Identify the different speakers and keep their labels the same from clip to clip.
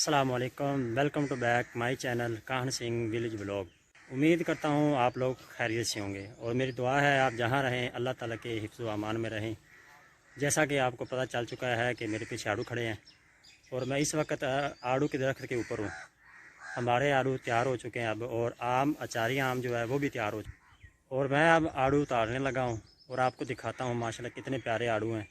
Speaker 1: अस्सलामुअलैकुम, welcome to back my channel Kahan Singh village blog. उम्मीद करता हूँ आप लोग खैरियत से होंगे और मेरी दुआ है आप जहाँ रहें अल्लाह ताला के हिफ्ज़ व अमान में रहें। जैसा कि आपको पता चल चुका है कि मेरे पीछे आड़ू खड़े हैं और मैं इस वक्त आड़ू के दरख्त के ऊपर हूँ। हमारे आड़ू तैयार हो चुके हैं अब, और आम अचारी आम जो है वो भी तैयार हो चुके, और मैं अब आड़ू उतारने लगा हूँ और आपको दिखाता हूँ माशाल्लाह कितने प्यारे आड़ू हैं।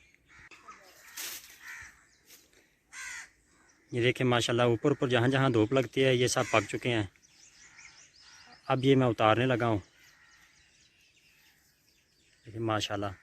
Speaker 1: ये देखिए माशाल्लाह, ऊपर ऊपर जहाँ जहाँ धूप लगती है ये सब पक चुके हैं। अब ये मैं उतारने लगा हूँ। देखिए माशाल्लाह,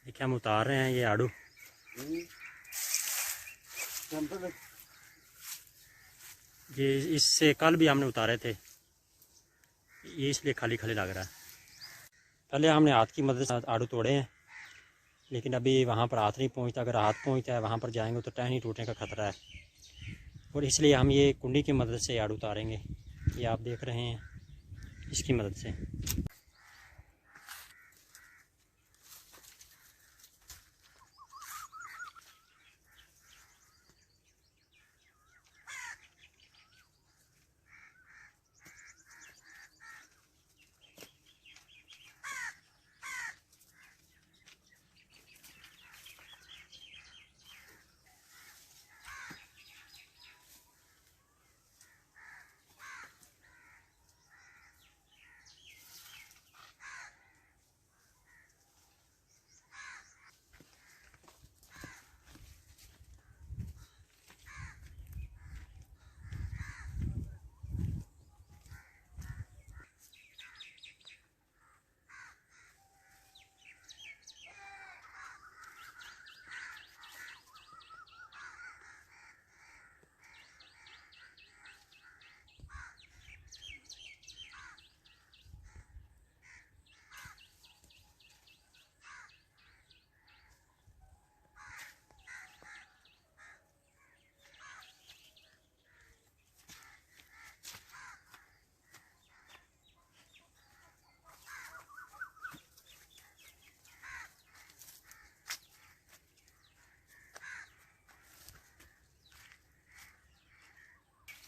Speaker 1: देखिए हम उतार रहे हैं ये आड़ू। ये इससे कल भी हमने उतारे थे, ये इसलिए खाली खाली लग रहा है। पहले हमने हाथ की मदद से आड़ू तोड़े हैं, लेकिन अभी वहाँ पर हाथ नहीं पहुँचता। अगर हाथ पहुँचता है वहाँ पर जाएंगे तो टहनी टूटने का खतरा है, और इसलिए हम ये कुंडी की मदद से आड़ू उतारेंगे। ये आप देख रहे हैं, इसकी मदद से।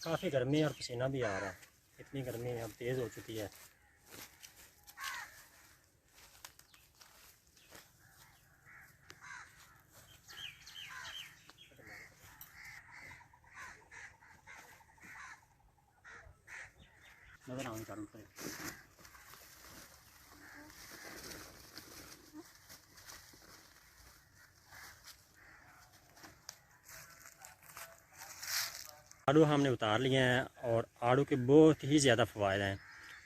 Speaker 1: काफ़ी गर्मी और पसीना भी आ रहा है, इतनी गर्मी अब तेज़ हो चुकी है। नजर आने चालू करें। आड़ू हमने उतार लिए हैं, और आड़ू के बहुत ही ज़्यादा फ़वाद हैं,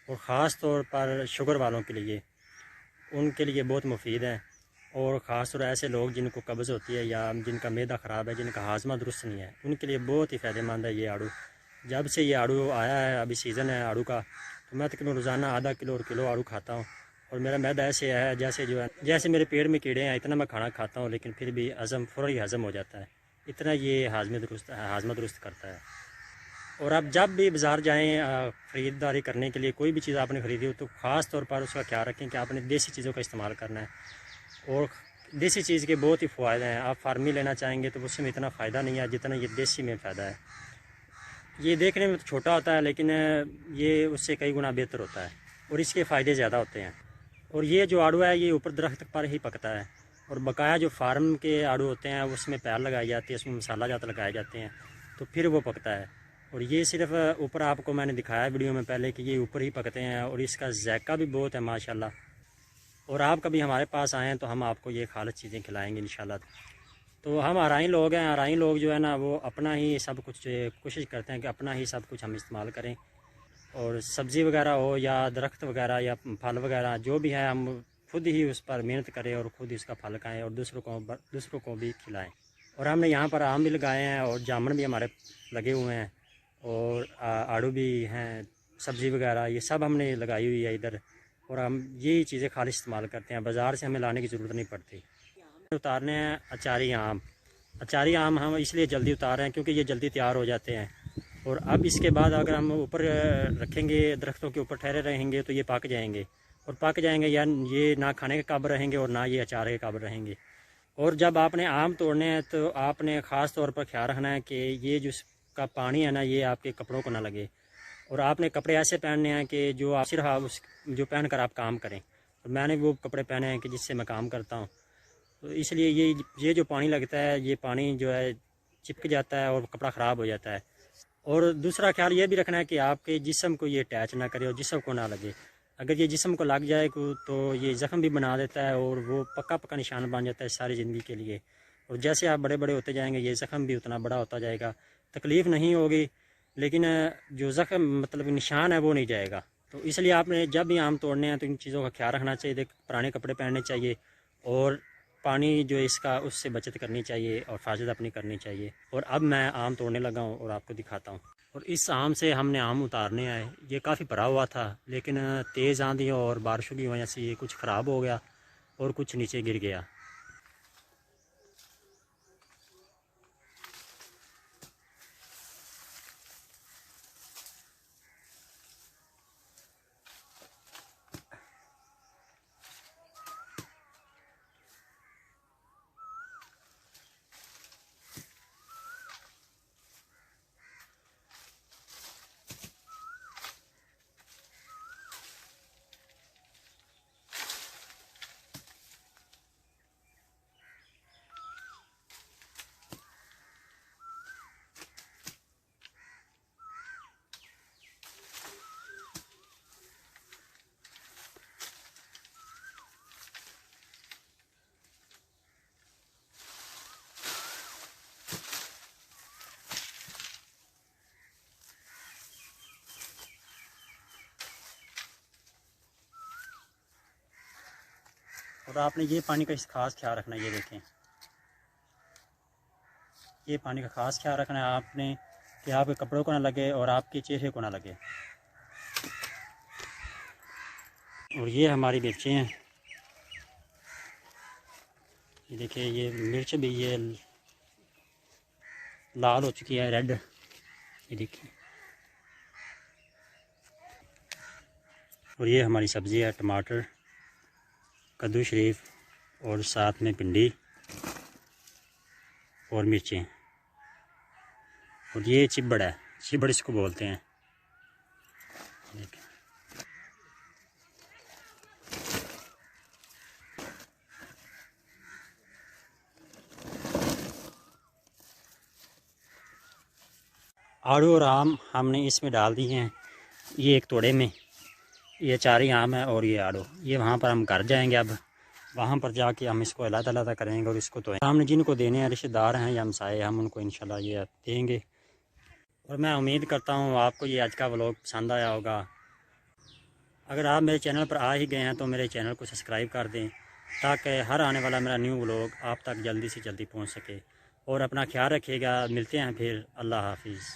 Speaker 1: और ख़ास तौर पर शुगर वालों के लिए, उनके लिए बहुत मुफीद हैं। और ख़ास तौर ऐसे लोग जिनको कब्ज़ होती है या जिनका मैदा ख़राब है, जिनका हाजमा दुरुस्त नहीं है, उनके लिए बहुत ही फ़ायदेमंद है ये आड़ू। जब से ये आड़ू आया है, अभी सीज़न है आड़ू का, तो मैं तकरीबन रोज़ाना आधा किलो और किलो आड़ू खाता हूँ। और मेरा मैदा ऐसे है जैसे मेरे पेट में कीड़े हैं, इतना मैं खाना खाता हूँ लेकिन फिर भी फ़ौरी हज़म हो जाता है। इतना ये हाजमा दुरुस्त करता है। और आप जब भी बाज़ार जाएं ख़रीदारी करने के लिए, कोई भी चीज़ आपने ख़रीदी हो तो ख़ास तौर पर उसका ख्याल रखें कि आपने देसी चीज़ों का इस्तेमाल करना है। और देसी चीज़ के बहुत ही फ़ायदे हैं। आप फार्मी लेना चाहेंगे तो उसमें इतना फ़ायदा नहीं है जितना ये देसी में फ़ायदा है। ये देखने में तो छोटा होता है लेकिन ये उससे कई गुना बेहतर होता है और इसके फ़ायदे ज़्यादा होते हैं। और ये जो आड़ू है ये ऊपर दरख्त पर ही पकता है, और बकाया जो फार्म के आड़ू होते हैं उसमें पैर लगाई जाती है, उसमें मसाला जाता लगाए जाते हैं तो फिर वो पकता है। और ये सिर्फ ऊपर आपको मैंने दिखाया वीडियो में पहले कि ये ऊपर ही पकते हैं और इसका जायका भी बहुत है माशाल्लाह। और आप कभी हमारे पास आएँ तो हम आपको ये खालिस चीज़ें खिलाएँगे इंशाल्लाह। तो हम आराई लोग हैं, आराई लोग जो है ना वो अपना ही सब कुछ कोशिश करते हैं कि अपना ही सब कुछ हम इस्तेमाल करें। और सब्ज़ी वगैरह हो या दरख्त वगैरह या फल वगैरह जो भी है हम खुद ही उस पर मेहनत करें और ख़ुद ही उसका फल खाएँ और दूसरों को भी खिलाएँ। और हमने यहाँ पर आम भी लगाए हैं और जामुन भी हमारे लगे हुए हैं और आड़ू भी हैं, सब्ज़ी वगैरह ये सब हमने लगाई हुई है इधर। और हम यही चीज़ें खालिस इस्तेमाल करते हैं, बाज़ार से हमें लाने की ज़रूरत नहीं पड़ती। उतारने हैं अचारी आम। अचारी आम हम इसलिए जल्दी उतार रहे हैं क्योंकि ये जल्दी तैयार हो जाते हैं। और अब इसके बाद अगर हम ऊपर रखेंगे, दरख्तों के ऊपर ठहरे रहेंगे तो ये पक जाएंगे, और पक जाएंगे या ये ना खाने के काबिल रहेंगे और ना ये अचार के काबिल रहेंगे। और जब आपने आम तोड़ने हैं तो आपने ख़ास तौर पर ख्याल रखना है कि ये जो इसका पानी है ना ये आपके कपड़ों को ना लगे। और आपने कपड़े ऐसे पहनने हैं कि जो आप सिर्फ उस जो पहन कर आप काम करें। और मैंने वो कपड़े पहने हैं कि जिससे मैं काम करता हूँ। तो इसलिए ये जो पानी लगता है ये पानी जो है चिपक जाता है और कपड़ा ख़राब हो जाता है। और दूसरा ख्याल ये भी रखना है कि आपके जिस्म को ये अटैच ना करे और जिस्म को ना लगे। अगर ये जिस्म को लग जाए तो ये ज़ख़म भी बना देता है और वो पक्का पक्का निशान बन जाता है सारी ज़िंदगी के लिए। और जैसे आप बड़े बड़े होते जाएंगे ये ज़ख़म भी उतना बड़ा होता जाएगा। तकलीफ़ नहीं होगी लेकिन जो ज़ख़म मतलब निशान है वो नहीं जाएगा। तो इसलिए आपने जब भी आम तोड़ने हैं तो इन चीज़ों का ख्याल रखना चाहिए। पुराने कपड़े पहनने चाहिए और पानी जो इसका उससे बचत करनी चाहिए और हिफाजत अपनी करनी चाहिए। और अब मैं आम तोड़ने लगा हूँ और आपको दिखाता हूँ। और इस आम से हमने आम उतारने आए, ये काफ़ी भरा हुआ था लेकिन तेज़ आंधी और बारिशों की वजह से ये कुछ ख़राब हो गया और कुछ नीचे गिर गया। और आपने ये पानी का इस खास ख्याल रखना है। ये देखें, ये पानी का खास ख्याल रखना है आपने कि आपके कपड़ों को ना लगे और आपके चेहरे को ना लगे। और ये हमारी मिर्चें हैं, ये देखिए ये मिर्च भी ये लाल हो चुकी है, रेड, ये देखिए। और ये हमारी सब्ज़ी है, टमाटर, कद्दू शरीफ और साथ में भिंडी और मिर्चें। और ये चिबड़ है, चिबड़ इसको बोलते हैं। देखिए आड़ू और आम हमने इसमें डाल दिए हैं, ये एक तोड़े में, ये 4 ही आम है और ये आड़ू। ये वहाँ पर हम घर जाएंगे, अब वहाँ पर जाके हम इसको अलग-अलग करेंगे और इसको तो हमने जिनको देने हैं रिश्तेदार हैं या हमसाए, हम उनको इंशाल्लाह ये देंगे। और मैं उम्मीद करता हूँ आपको ये आज का व्लॉग पसंद आया होगा। अगर आप मेरे चैनल पर आ ही गए हैं तो मेरे चैनल को सब्सक्राइब कर दें ताकि हर आने वाला मेरा न्यू व्लॉग आप तक जल्दी से जल्दी पहुँच सके। और अपना ख्याल रखिएगा, मिलते हैं फिर, अल्लाह हाफिज़।